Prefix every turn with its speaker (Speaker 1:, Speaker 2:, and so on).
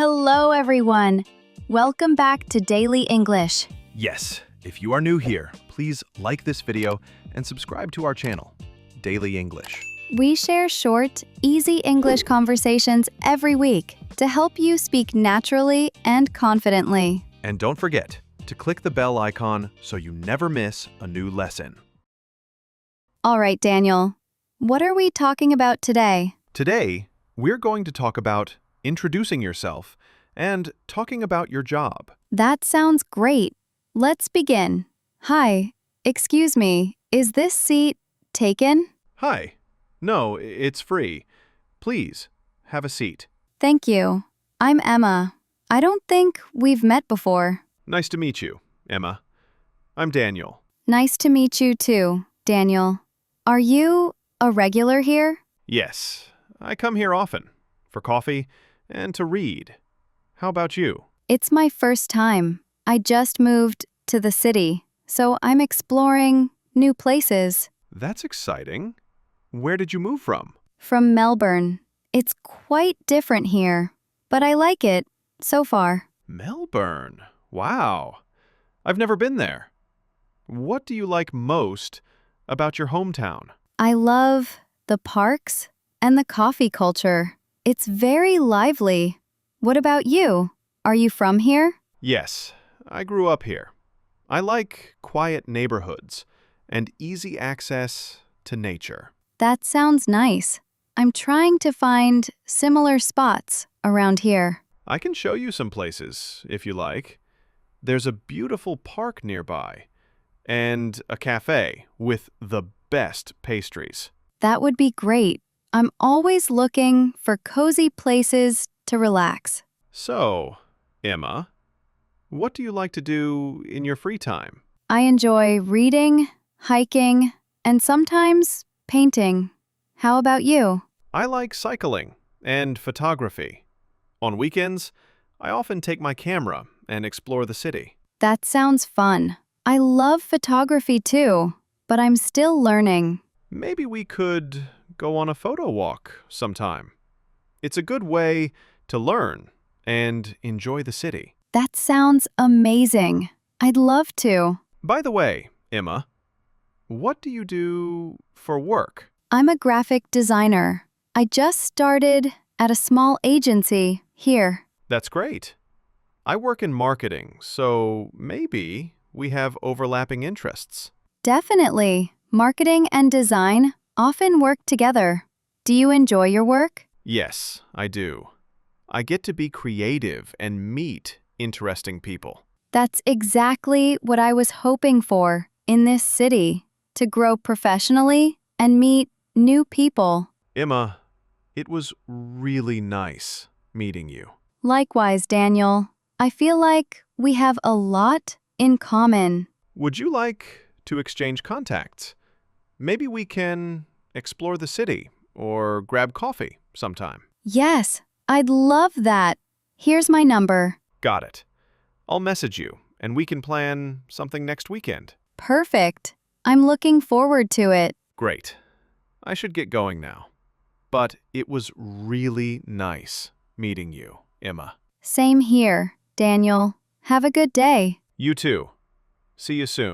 Speaker 1: Hello, everyone. Welcome back to Daily English.
Speaker 2: Yes, if you are new here, please like this video and subscribe to our channel, Daily English.
Speaker 1: We share short, easy English conversations every week to help you speak naturally and confidently.
Speaker 2: And don't forget to click the bell icon so you never miss a new lesson.
Speaker 1: All right, Daniel. What are we talking about today?
Speaker 2: Today, we're going to talk about introducing yourself and talking about your job.
Speaker 1: That sounds great. Let's begin. Hi, excuse me, is this seat taken?
Speaker 2: Hi. No, it's free. Please, have a seat.
Speaker 1: Thank you. I'm Emma. I don't think we've met before.
Speaker 2: Nice to meet you, Emma. I'm Daniel.
Speaker 1: Nice to meet you too, Daniel. Are you a regular here?
Speaker 2: Yes, I come here often for coffee and to read. How about you?
Speaker 1: It's my first time. I just moved to the city, so I'm exploring new places.
Speaker 2: That's exciting. Where did you move from?
Speaker 1: From Melbourne. It's quite different here, but I like it so far.
Speaker 2: Melbourne. Wow. I've never been there. What do you like most about your hometown?
Speaker 1: I love the parks and the coffee culture. It's very lively. What about you? Are you from here?
Speaker 2: Yes, I grew up here. I like quiet neighborhoods and easy access to nature.
Speaker 1: That sounds nice. I'm trying to find similar spots around here.
Speaker 2: I can show you some places if you like. There's a beautiful park nearby and a cafe with the best pastries.
Speaker 1: That would be great. I'm always looking for cozy places to relax.
Speaker 2: So, Emma, what do you like to do in your free time?
Speaker 1: I enjoy reading, hiking, and sometimes painting. How about you?
Speaker 2: I like cycling and photography. On weekends, I often take my camera and explore the city.
Speaker 1: That sounds fun. I love photography too, but I'm still learning.
Speaker 2: Maybe we could go on a photo walk sometime. It's a good way to learn and enjoy the city.
Speaker 1: That sounds amazing. I'd love to.
Speaker 2: By the way, Emma, what do you do for work?
Speaker 1: I'm a graphic designer. I just started at a small agency here.
Speaker 2: That's great. I work in marketing, so maybe we have overlapping interests.
Speaker 1: Definitely. Marketing and design often work together. Do you enjoy your work?
Speaker 2: Yes, I do. I get to be creative and meet interesting people.
Speaker 1: That's exactly what I was hoping for in this city, to grow professionally and meet new people.
Speaker 2: Emma, it was really nice meeting you.
Speaker 1: Likewise, Daniel. I feel like we have a lot in common.
Speaker 2: Would you like to exchange contacts? Maybe we can explore the city or grab coffee sometime.
Speaker 1: Yes, I'd love that. Here's my number.
Speaker 2: Got it. I'll message you and we can plan something next weekend.
Speaker 1: Perfect. I'm looking forward to it.
Speaker 2: Great. I should get going now. But it was really nice meeting you, Emma.
Speaker 1: Same here, Daniel. Have a good day.
Speaker 2: You too. See you soon.